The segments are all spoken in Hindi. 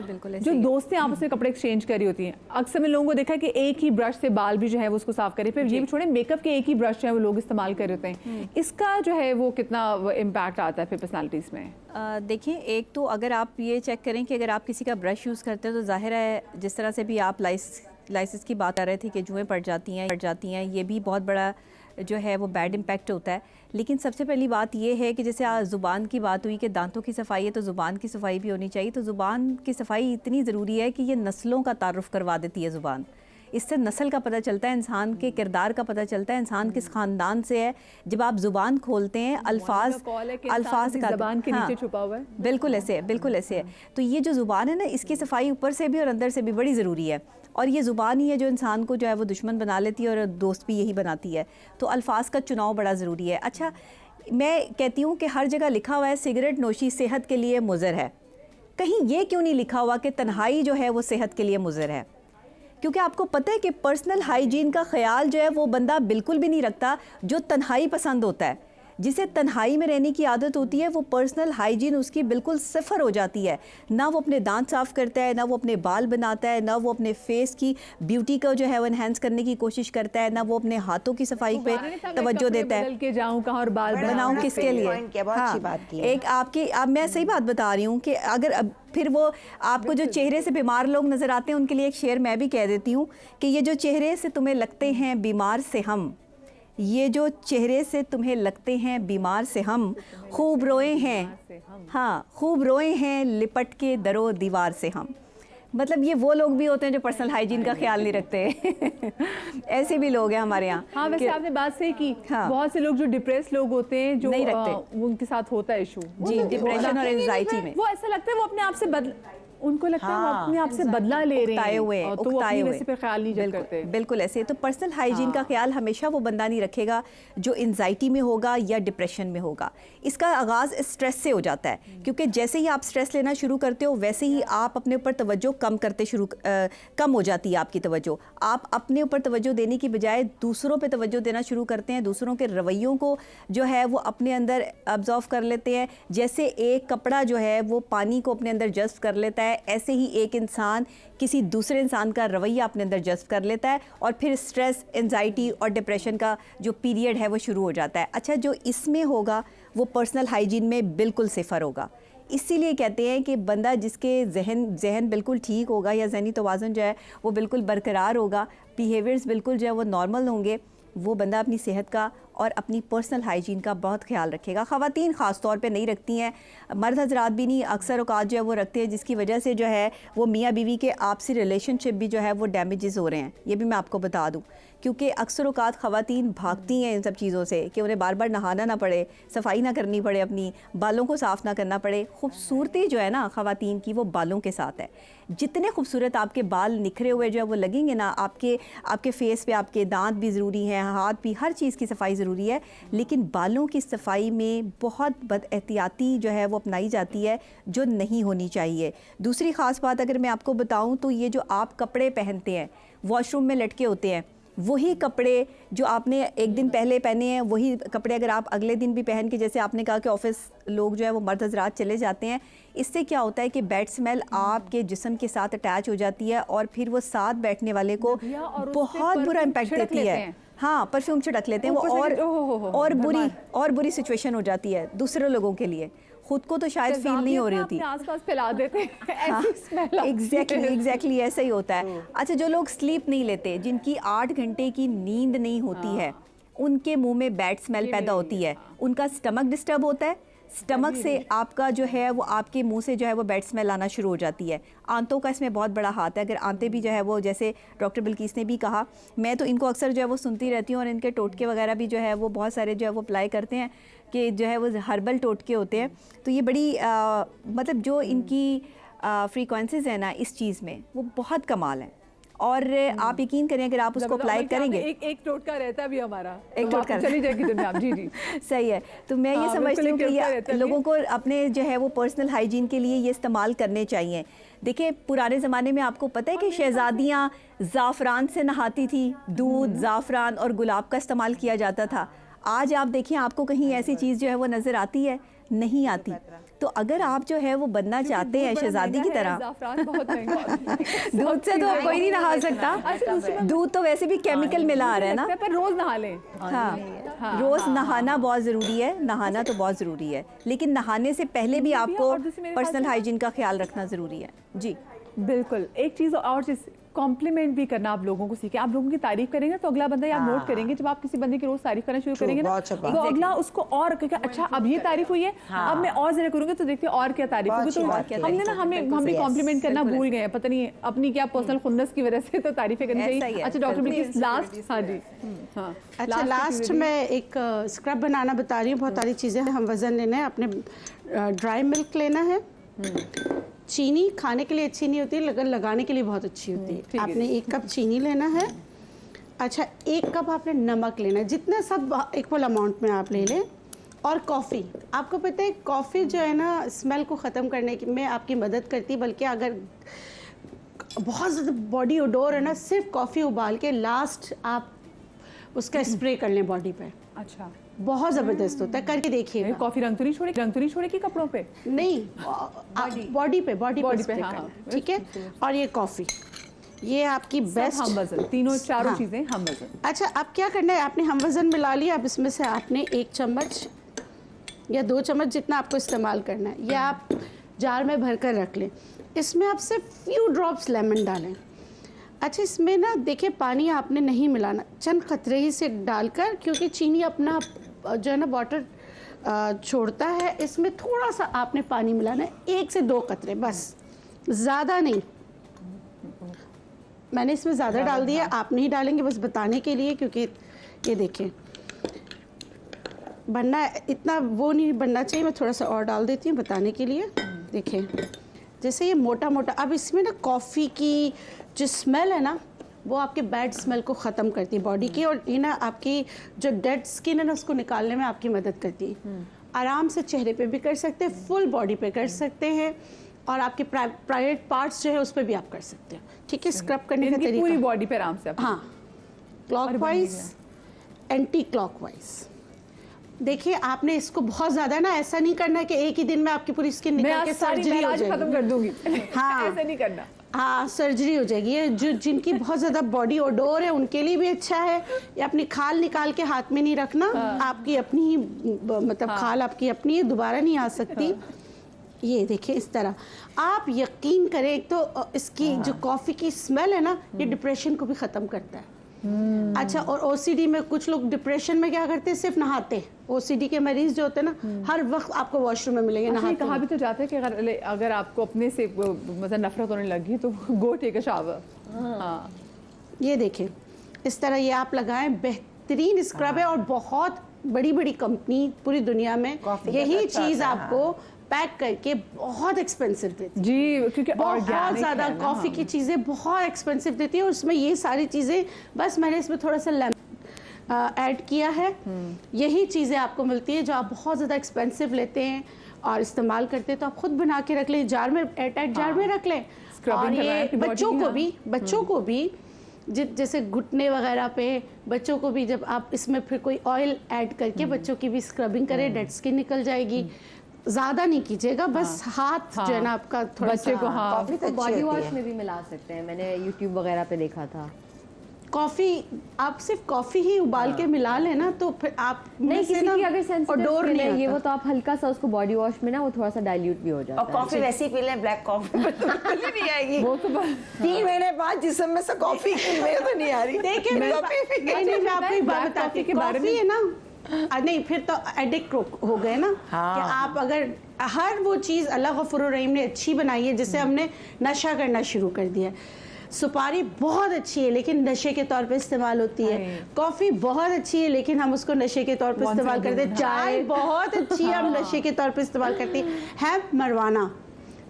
बिल्कुल जो दोस्तें आपस में कपड़े एक्सचेंज कर रही होती हैं, अक्सर मैं लोगों को देखा है कि एक ही ब्रश से बाल भी जो है वो उसको साफ करें, फिर ये भी छोड़े मेकअप के एक ही ब्रश जो है वो लोग इस्तेमाल कर रहे होते हैं, इसका जो है वो कितना इम्पैक्ट आता है फिर पर्सनालिटीज़ में? देखिए, एक तो अगर आप ये चेक करें कि अगर आप किसी का ब्रश यूज़ करते हो तो जाहिर है, जिस तरह से भी आप लाइसिस की बात कर रहे थे कि जुएँ पड़ जाती हैं, ये भी बहुत बड़ा जो है वो बैड इम्पैक्ट होता है। लेकिन सबसे पहली बात ये है कि जैसे आज ज़ुबान की बात हुई कि दांतों की सफाई है, तो ज़ुबान की सफाई भी होनी चाहिए। तो ज़ुबान की सफाई इतनी ज़रूरी है कि ये नस्लों का तारुफ़ करवा देती है ज़ुबान। इससे नस्ल का पता चलता है, इंसान के किरदार का पता चलता है, इंसान किस ख़ानदान से है। जब आप ज़ुबान खोलते हैं, अल्फाज का ज़बान के नीचे छुपा हुआ है। बिल्कुल ऐसे है। तो ये जो ज़ुबान है ना, इसकी सफाई ऊपर से भी और अंदर से भी बड़ी ज़रूरी है। और ये ज़ुबान ही है जो इंसान को जो है वो दुश्मन बना लेती है और दोस्त भी यही बनाती है। तो अल्फाज का चुनाव बड़ा ज़रूरी है। अच्छा, मैं कहती हूँ कि हर जगह लिखा हुआ है सिगरेट नोशी सेहत के लिए मुज़र है, कहीं ये क्यों नहीं लिखा हुआ कि तन्हाई जो है वो सेहत के लिए मुज़र है? क्योंकि आपको पता है कि पर्सनल हाइजीन का ख्याल जो है वो बंदा बिल्कुल भी नहीं रखता जो तन्हाई पसंद होता है। जिसे तन्हाई में रहने की आदत होती है वो पर्सनल हाइजीन उसकी बिल्कुल सिफर हो जाती है। ना वो अपने दांत साफ़ करता है, ना वो अपने बाल बनाता है, ना वो अपने फेस की ब्यूटी को जो है वो एनहेंस करने की कोशिश करता है, ना वो अपने हाथों की सफाई पे तवज्जो देता है। के जाऊं कहाँ और बाल बनाऊं किसके लिए? हाँ, एक आपकी अब मैं सही बात बता रही हूँ कि अगर फिर वो आपको जो चेहरे से बीमार लोग नज़र आते हैं उनके लिए एक शेर मैं भी कह देती हूँ कि ये जो चेहरे से तुम्हें लगते हैं बीमार से हम, ये जो चेहरे से तुम्हें लगते हैं बीमार से हम, खूब रोए हैं, हाँ खूब रोए हैं लिपट के दरो दीवार से हम। मतलब ये वो लोग भी होते हैं जो पर्सनल हाइजीन का ख्याल नहीं रखते ऐसे भी लोग हैं हमारे यहाँ। हाँ, वैसे आपने बात सही की। हाँ, बहुत से लोग जो डिप्रेस लोग होते हैं जो नहीं रखते, उनके साथ होता है इशू जी, डिप्रेशन और एंजाइटी में वो ऐसा लगता है वो अपने आप से उनको लगता है वो अपने आप से बदला ले रहे हैं, तो वो अपनी वैसे पे ख्याल नहीं करते। बिल्कुल ऐसे। तो पर्सनल हाइजीन का ख्याल हमेशा वो बंदा नहीं रखेगा जो एंजाइटी में होगा या डिप्रेशन में होगा। इसका आगाज़ स्ट्रेस से हो जाता है, क्योंकि जैसे ही आप स्ट्रेस लेना शुरू करते हो वैसे ही आप अपने ऊपर तवज्जो कम हो जाती है आपकी तवज्जो। आप अपने ऊपर तवज्जो देने की बजाय दूसरों पे तवज्जो देना शुरू करते हैं, दूसरों के रवैयों को जो है वो अपने अंदर ऑब्जर्व कर लेते हैं। जैसे एक कपड़ा जो है वो पानी को अपने अंदर जज्ब कर लेता है, ऐसे ही एक इंसान किसी दूसरे इंसान का रवैया अपने अंदर जज्ब कर लेता है और फिर स्ट्रेस, एंजाइटी और डिप्रेशन का जो पीरियड है वो शुरू हो जाता है। अच्छा, जो इसमें होगा वो पर्सनल हाइजीन में बिल्कुल सिफर होगा। इसीलिए कहते हैं कि बंदा जिसके जहन बिल्कुल ठीक होगा या ज़हनी तवाज़ुन जो है वो बिल्कुल बरकरार होगा, बिहेवियर्स बिल्कुल जो है वो नॉर्मल होंगे, वो बंदा अपनी सेहत का और अपनी पर्सनल हाइजीन का बहुत ख्याल रखेगा। ख़वातीन ख़ास तौर पे नहीं रखती हैं, मर्द हजरात भी नहीं, अक्सर औकात जो है वो रखते हैं, जिसकी वजह से जो है वो मियाँ बीवी के आपसी रिलेशनशिप भी जो है वो डैमेजेस हो रहे हैं। ये भी मैं आपको बता दूँ, क्योंकि अक्सर औकात ख़वातीन भागती हैं इन सब चीज़ों से कि उन्हें बार बार नहाना ना पड़े, सफाई ना करनी पड़े, अपनी बालों को साफ़ ना करना पड़े। खूबसूरती जो है ना ख़वातीन की वो बालों के साथ है। जितने खूबसूरत आपके बाल निखरे हुए जो है वो लगेंगे ना, आपके फेस पे आपके दांत भी ज़रूरी हैं, हाथ भी, हर चीज़ की सफाई ज़रूरी है, लेकिन बालों की सफाई में बहुत बदएहतियाती जो है वो अपनाई जाती है जो नहीं होनी चाहिए। दूसरी ख़ास बात अगर मैं आपको बताऊं तो ये जो आप कपड़े पहनते हैं, वॉशरूम में लटके होते हैं, वही कपड़े जो आपने एक दिन पहले पहने हैं वही कपड़े अगर आप अगले दिन भी पहन के, जैसे आपने कहा कि ऑफिस लोग जो है वो मर्द हजरात चले जाते हैं, इससे क्या होता है कि बैड स्मेल आपके जिस्म के साथ अटैच हो जाती है और फिर वो साथ बैठने वाले को बहुत बुरा इम्पैक्ट देती है। हाँ, परफ्यूम छिड़क लेते हैं वो, और बुरी सिचुएशन हो जाती है दूसरे लोगों के लिए। खुद को तो शायद फील नहीं हो रही होती, आसपास फैला देते हैं। एग्जैक्टली ऐसा ही होता है। अच्छा, जो लोग स्लीप नहीं लेते, जिनकी 8 घंटे की नींद नहीं होती है, उनके मुंह में बैड स्मेल पैदा होती है, उनका स्टमक डिस्टर्ब होता है, स्टमक से आपका जो है वो आपके मुंह से जो है वो बैड स्मेल आना शुरू हो जाती है। आंतों का इसमें बहुत बड़ा हाथ है। अगर आंतें भी जो है वो, जैसे डॉक्टर बिल्किस ने भी कहा, मैं तो इनको अक्सर जो है वो सुनती रहती हूँ और इनके टोटके वगैरह भी जो है वो बहुत सारे जो है वो अप्लाई करते हैं कि जो है वो हर्बल टोटके होते हैं। तो ये बड़ी मतलब जो इनकी फ्रीक्वेंसीज़ है ना इस चीज़ में वो बहुत कमाल है। और आप यकीन करें अगर आप उसको अप्लाई करेंगे, एक टोटका रहता भी हमारा, एक टोटका चली जाएगी दुनिया। जी जी सही है। तो मैं ये समझती हूँ कि ये लोगों को अपने जो है वो पर्सनल हाइजीन के लिए ये इस्तेमाल करने चाहिए। देखिए, पुराने ज़माने में आपको पता है कि शहज़ादियाँ ज़ाफ़रान से नहाती थी, दूध, ज़ाफ़रान और गुलाब का इस्तेमाल किया जाता था। आज आप देखिए, आपको कहीं ऐसी चीज़ जो है वो नज़र आती है? नहीं आती। तो अगर आप जो है वो बनना चाहते हैं शहजादी की तरह, ज़ाफ़रान बहुत महंगा होता है। दूध से तो कोई नहीं नहा सकता, दूध तो वैसे भी केमिकल मिला आ रहा है ना। पर रोज नहा लें। हाँ, रोज नहाना बहुत ज़रूरी है, नहाना तो बहुत ज़रूरी है, लेकिन नहाने से पहले भी आपको पर्सनल हाइजीन का ख्याल रखना ज़रूरी है। जी बिल्कुल। एक चीज़ और चीज़, कॉम्प्लीमेंट भी करना आप लोगों को सीखें। आप लोगों की तारीफ करेंगे तो अगला बंदा, आप नोट करेंगे जब आप किसी बंदे की रोज तारीफ करना शुरू करेंगे ना, तो अगला उसको और कहेगा अच्छा अब ये तारीफ हुई है, अब मैं और जरा करूंगी तो देखते हैं और क्या तारीफ होगी। तो हमने ना हम भी कॉम्प्लीमेंट करना भूल गए हैं, पता नहीं अपनी क्या पर्सनल खुन्नस की वजह से तो तारीफें करनी चाहिए। अच्छा डॉक्टर बिल्किस लास्ट, हाँ जी, हाँ अच्छा लास्ट मैं एक स्क्रब बनाना बता रही हूँ। बहुत सारी चीज़ें हम वज़न लेना है, अपने ड्राई मिल्क लेना है, चीनी खाने के लिए अच्छी नहीं होती लेकिन लगाने के लिए बहुत अच्छी होती है। आपने 1 कप चीनी लेना है। अच्छा 1 कप आपने नमक लेना है, जितना सब इक्वल अमाउंट में आप ले लें। और कॉफ़ी, आपको पता है कॉफ़ी जो है ना स्मेल को ख़त्म करने में आपकी मदद करती है, बल्कि अगर बहुत ज़्यादा बॉडी ओडोर है ना, सिर्फ कॉफ़ी उबाल के लास्ट आप उसका स्प्रे कर लें बॉडी पे। अच्छा बहुत ज़बरदस्त होता है, करके देखिए। कॉफी रंग तो नहीं छोड़ेगी कपड़ों पे? नहीं, बॉडी पे हाँ, ठीक है। और ये कॉफ़ी, ये आपकी बेस्ट हम वजन, तीनों चारों हाँ। चीजें हम वजन। अच्छा अब क्या करना है, आपने हम वज़न मिला लिया। अब इसमें से आपने 1 चम्मच या 2 चम्मच जितना आपको इस्तेमाल करना है, या आप जार में भर कर रख लें। इसमें आप सिर्फ फ्यू ड्रॉप्स लेमन डालें। अच्छा इसमें ना देखिए पानी आपने नहीं मिलाना, चंद खतरे ही से डालकर, क्योंकि चीनी अपना जो है ना वाटर छोड़ता है। इसमें थोड़ा सा आपने पानी मिलाना है, 1 से 2 कतरे बस, ज़्यादा नहीं। मैंने इसमें ज़्यादा डाल दिया, आप नहीं डालेंगे, बस बताने के लिए, क्योंकि ये देखें बनना इतना वो नहीं बनना चाहिए। मैं थोड़ा सा और डाल देती हूँ बताने के लिए। देखें जैसे ये मोटा मोटा। अब इसमें ना कॉफ़ी की जो स्मेल है ना, वो आपके बैड स्मेल को ख़त्म करती है बॉडी की, और ये ना आपकी जो डेड स्किन है ना उसको निकालने में आपकी मदद करती है। आराम से चेहरे पे भी कर सकते हैं, फुल बॉडी पे कर सकते हैं, और आपके प्राइवेट पार्ट्स जो है उस पर भी आप कर सकते हैं। ठीक है, स्क्रब करने का तरीका पूरी बॉडी पे आराम से। हाँ, क्लॉकवाइज, एंटी क्लॉकवाइज। देखिए आपने इसको बहुत ज़्यादा ना ऐसा नहीं करना कि एक ही दिन में आपकी पूरी स्किन निकल के सर्जरी हो जाएगी। खत्म कर दूंगी। हाँ ऐसा नहीं करना। हाँ, सर्जरी हो जाएगी। ये जो जिनकी बहुत ज़्यादा बॉडी ओडोर है उनके लिए भी अच्छा है। ये अपनी खाल निकाल के हाथ में नहीं रखना। आपकी अपनी ही मतलब खाल आपकी अपनी है, दोबारा नहीं आ सकती। ये देखिए इस तरह आप यकीन करें, एक तो इसकी जो कॉफ़ी की स्मेल है ना, ये डिप्रेशन को भी ख़त्म करता है। अच्छा, और ओसीडी में कुछ लोग डिप्रेशन में क्या करते हैं, सिर्फ नहाते। ओसीडी के मरीज जो होते हैं ना, हर वक्त आपको वॉशरूम में मिलेंगे नहाते। कहा भी तो जाता है कि अगर आपको अपने से मतलब नफरत होने लगी तो गो टेक अ शावर। हाँ, ये देखें इस तरह ये आप लगाएं, बेहतरीन स्क्रब है, और बहुत बड़ी बड़ी कंपनी पूरी दुनिया में यही चीज़ आपको पैक करके बहुत एक्सपेंसिव देती है जी, क्योंकि बहुत ज़्यादा कॉफ़ी की चीज़ें बहुत एक्सपेंसिव देती है। और उसमें ये सारी चीज़ें, बस मैंने इसमें थोड़ा सा ऐड किया है। यही चीज़ें आपको मिलती है जो आप बहुत ज़्यादा एक्सपेंसिव लेते हैं और इस्तेमाल करते हैं, तो आप खुद बना के रख लें, जार में, एयरटाइट जार में रख लें। और ये बच्चों को भी जैसे घुटने वगैरह पे बच्चों को भी, जब आप इसमें फिर कोई ऑयल ऐड करके बच्चों की भी स्क्रबिंग करें, डेड स्किन निकल जाएगी। ज़्यादा नहीं कीजिएगा, बस हाथ जो है ना आपका थोड़ा बच्चे को। हाँ, कॉफी तो बॉडी वॉश में भी मिला सकते हैं, मैंने यूट्यूब वगैरह पे देखा था। कॉफ़ी आप सिर्फ कॉफ़ी ही उबाल के मिला लेना, तो फिर आप नहीं, किसी की अगर सेंसिटिव स्किन है ये, वो तो आप हल्का सा उसको बॉडी वॉश में ना वो थोड़ा सा डाइल्यूट भी हो जाता है। और कॉफी वैसे ही पी लें, ब्लैक कॉफी नहीं आएगी। वो तो 3 महीने बाद जिसम में से कॉफी में तो नहीं आ रही। देखिए मैं आपको एक बात बताती हूँ, कॉफ़ी है ना, नहीं फिर तो एडिक्ट हो गए ना। कि आप अगर हर वो चीज़ अल्लाह गफूर रहीम ने अच्छी बनाई है, जिससे हमने नशा करना शुरू कर दिया। सुपारी बहुत अच्छी है लेकिन नशे के तौर पे इस्तेमाल होती है। कॉफ़ी बहुत अच्छी है लेकिन हम उसको नशे के तौर पे इस्तेमाल करते हैं। चाय बहुत अच्छी है, हम नशे के तौर पे इस्तेमाल करते हैं। मरवाना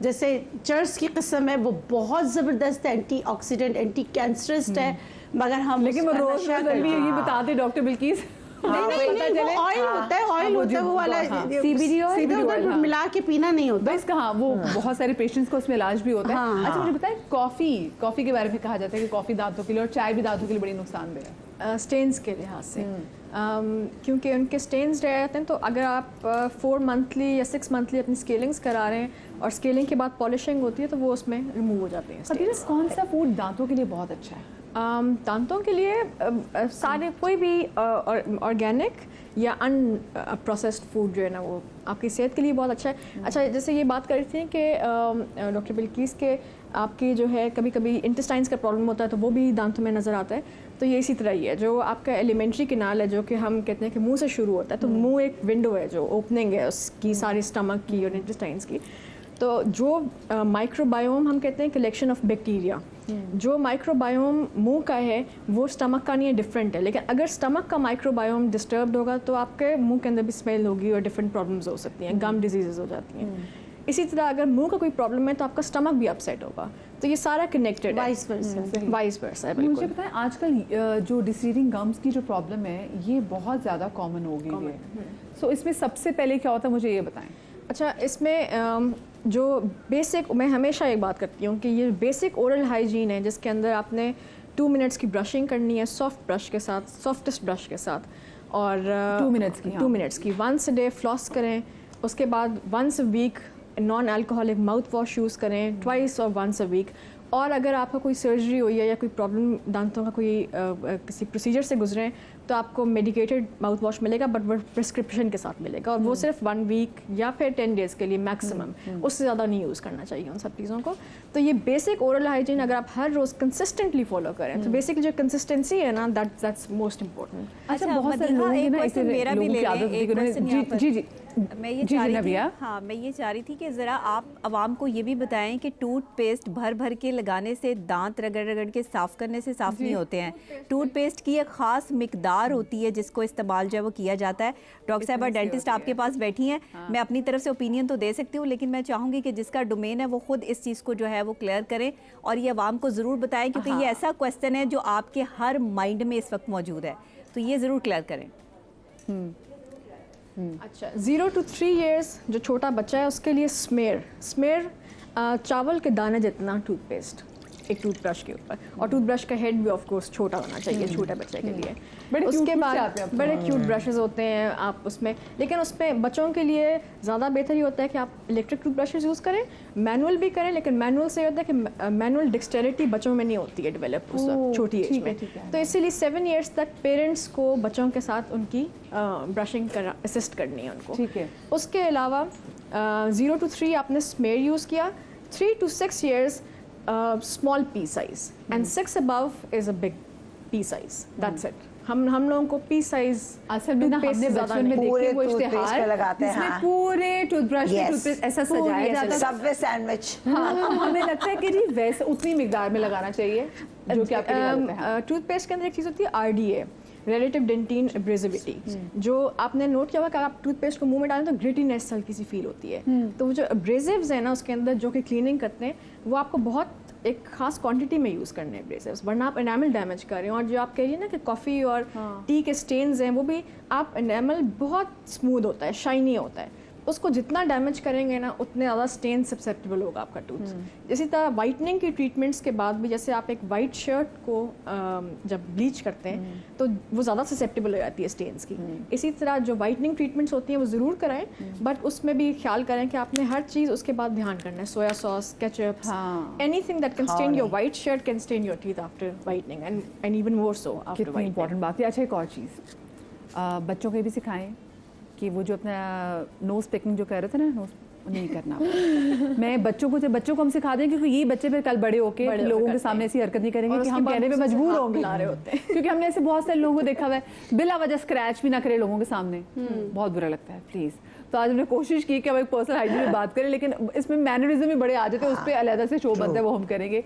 जैसे चर्च की किस्म है, वो बहुत ज़बरदस्त एंटीऑक्सीडेंट, एंटी कैंसरस है, मगर हम लेकिन वो रोज ये बता दे डॉक्टर बिल्किस नहीं, वो ऑयल होता है, ऑयल होता है वो वाला, CBD ऑयल मिला के पीना नहीं होता। बस कहाँ वो बहुत सारे पेशेंट्स को उसमें इलाज भी होता है। अच्छा मुझे बताएं, कॉफ़ी के बारे में कहा जाता है कि कॉफ़ी दांतों के लिए और चाय भी दांतों के लिए बड़ी नुकसानदेह है। स्टेन्स के लिहाज से क्योंकि उनके स्टेन्स रह जाते हैं, तो अगर आप 4 मंथली या 6 मंथली अपनी स्केलिंग्स करा रहे हैं और स्केलिंग के बाद पॉलिशिंग होती है तो वो उसमें रिमूव हो जाते हैं हदीरा, stains। कौन सा फूड दांतों के लिए बहुत अच्छा है? दांतों के लिए सारे कोई भी ऑर्गेनिक या अनप्रोसेस्ड फूड जो है ना वो आपकी सेहत के लिए बहुत अच्छा है। अच्छा, जैसे ये बात कर रही थी कि डॉक्टर बिल्किस के आपकी जो है कभी कभी इंटेस्टाइन्स का प्रॉब्लम होता है तो वो भी दांतों में नज़र आता है, तो ये इसी तरह ही है। जो आपका एलिमेंट्री किनाल है जो कि हम कहते हैं कि मुंह से शुरू होता है, तो मुंह एक विंडो है जो ओपनिंग है उसकी सारी स्टमक की और इंटेस्टाइन्स की। तो जो माइक्रोबायोम हम कहते हैं कलेक्शन ऑफ बैक्टीरिया, जो माइक्रोबायोम मुंह का है वो स्टमक का नहीं है, डिफरेंट है। लेकिन अगर स्टमक का माइक्रोबायोम डिस्टर्ब्ड होगा तो आपके मुंह के अंदर भी स्मेल होगी और डिफरेंट प्रॉब्लम्स हो सकती हैं, गम डिजीज़ हो जाती हैं। इसी तरह अगर मुंह का कोई प्रॉब्लम है तो आपका स्टमक भी अपसेट होगा, तो ये सारा कनेक्टेड है, वाइस वर्सा। वाइस वर्सा है। मुझे बिल्कुल पता है आजकल जो डिसीडिंग गम्स की जो प्रॉब्लम है ये बहुत ज़्यादा कॉमन हो गई है। सो इसमें सबसे पहले क्या होता है मुझे ये बताएं। अच्छा, इसमें जो बेसिक, मैं हमेशा एक बात करती हूँ कि ये बेसिक ओरल हाइजीन है जिसके अंदर आपने 2 मिनट्स की ब्रशिंग करनी है सॉफ्ट ब्रश के साथ, सॉफ्टेस्ट ब्रश के साथ, और 2 मिनट्स की, हाँ। 2 मिनट्स की वंस डे फ्लॉस करें। उसके बाद once a week non alcoholic mouth wash use करें, ट्वाइस और वंस अ वीक। और अगर आपका कोई सर्जरी हुई है या कोई प्रॉब्लम दांतों का कोई किसी प्रोसीजर से गुजरे तो आपको मेडिकेटेड माउथ वॉश मिलेगा, बट वो प्रिस्क्रिप्शन के साथ मिलेगा, और वो सिर्फ 1 वीक या फिर 10 डेज़ के लिए मैक्सिमम, उससे ज़्यादा नहीं यूज़ करना चाहिए उन सब चीज़ों को। तो ये बेसिक ओरल हाइजीन अगर आप हर रोज़ कंसिस्टेंटली फॉलो करें तो बेसिक जो कंसिस्टेंसी है ना, दैट्स मोस्ट इम्पोर्टेंट। अच्छा, अच्छा, बहुत सारे मदीहा, लोगों की एक ना question मेरा भी लोगों ले की लें, आदत होती है एक कि उन्होंने- question यहाँ पर। जी जी मैं ये जी चाह रही नबिया। थी, हाँ, मैं ये चाह रही थी कि ज़रा आप आवाम को ये भी बताएं कि टूथपेस्ट भर भर के लगाने से, दांत रगड़ रगड़ के साफ़ करने से साफ़ नहीं होते हैं। टूथपेस्ट की एक ख़ास मिकदार होती है जिसको इस्तेमाल जो है वो किया जाता है। डॉक्टर साहबा डेंटिस्ट आपके पास बैठी हैं, मैं अपनी तरफ से ओपिनियन तो दे सकती हूँ, लेकिन मैं चाहूँगी कि जिसका डोमेन है वो खुद इस चीज़ को जो है वो क्लियर करें और ये आवाम को ज़रूर बताएं, क्योंकि ये ऐसा क्वेश्चन है जो आपके हर माइंड में इस वक्त मौजूद है, तो ये ज़रूर क्लियर करें। अच्छा, 0 to 3 years जो छोटा बच्चा है उसके लिए स्मेयर चावल के दाने जितना टूथपेस्ट एक टूथब्रश के ऊपर, और टूथब्रश का हेड भी ऑफ कोर्स छोटा होना चाहिए छोटे बच्चे के लिए। बड़े उसके cute से बाद आते हैं आपके बड़े क्यूट ब्रशेस होते हैं आप उसमें, लेकिन उसमें बच्चों के लिए ज़्यादा बेहतर ही होता है कि आप इलेक्ट्रिक टूथब्रशेस यूज़ करें, मैनुअल भी करें, लेकिन मैनुअल से होता है कि मैनुअल डिक्सटेरिटी बच्चों में नहीं होती है डेवलप उस वक्त छोटी एज में। तो इसीलिए 7 years तक पेरेंट्स को बच्चों के साथ उनकी ब्रशिंग कर असिस्ट करनी है उनको। ठीक है। उसके अलावा 0 to 3 आपने स्मेयर यूज़ किया, 3 to 6 years small P size, and 6 above is a big P size, that's it. हम लोगों को पी साइज असल में ना हमने बचपन में पूरे देखे वो toothpaste इश्तेहार पे लगाते हैं, जिसमें हाँ। पूरे टूथब्रश में Yes. टूथपेस्ट ऐसा सजाया जाता था। Subway sandwich. हाँ, हमें लगता है कि जी वैसे उतनी मिकदार में लगाना चाहिए जो कि आपके लिए गलत है। हाँ। टूथपेस्ट के अंदर एक चीज़ होती है RDA, रिलेटिव डेंटिन एब्रेसिविटी, जो आपने नोट किया होगा कि आप टूथपेस्ट को मुंह में डालें तो ग्रिटीनेस हल्की सी फील होती है। तो वो जो एब्रेसिव्स है ना उसके अंदर जो कि क्लीनिंग करते हैं वो आपको बहुत एक खास क्वांटिटी में यूज़ करने हैं एब्रेसिव्स, वरना आप एनामल डैमेज कर रहे हैं। और जो आप कह रही है ना कि कॉफ़ी और टी के स्टेन्स हैं, वो भी आप एनामल बहुत स्मूथ होता है, शाइनी होता है, उसको जितना डैमेज करेंगे ना उतने ज़्यादा स्टेन सब्सेप्टेबल होगा आपका टूथ। इसी तरह वाइटनिंग की ट्रीटमेंट्स के बाद भी, जैसे आप एक वाइट शर्ट को जब ब्लीच करते हैं तो वो ज़्यादा ससेप्टेबल हो जाती है स्टेन्स की। इसी तरह जो वाइटनिंग ट्रीटमेंट्स होती हैं वो ज़रूर कराएं, बट उसमें भी ख्याल करें कि आपने हर चीज़ उसके बाद ध्यान करना है। Soya sauce, ketchup, anything that can stain your white shirt can stain your teeth after whitening, and even more so after कितनी वाइटनिंग। इंपॉर्टेंट बात है। अच्छा, एक और चीज़ बच्चों को ये भी सिखाएं कि वो जो अपना नोज पिकिंग जो कह रहे थे ना, नोज नहीं करना। मैं बच्चों को हम सिखा दें, क्योंकि ये बच्चे फिर कल बड़े होके लोगों के सामने ऐसी हरकत नहीं करेंगे कि हम कहने पे मजबूर होंगे। रहे होते हैं क्योंकि हमने ऐसे बहुत सारे लोगों को देखा हुआ है बिला वजह स्क्रैच भी ना करे लोगों के सामने, बहुत बुरा लगता है। प्लीज़, तो आज हमने कोशिश की कि हम एक पर्सनल हाइजीन में बात करें, लेकिन इसमें मैनरिज्म भी बड़े आ जाते हैं, उस पर अलग से शो बनता है, वो हम करेंगे।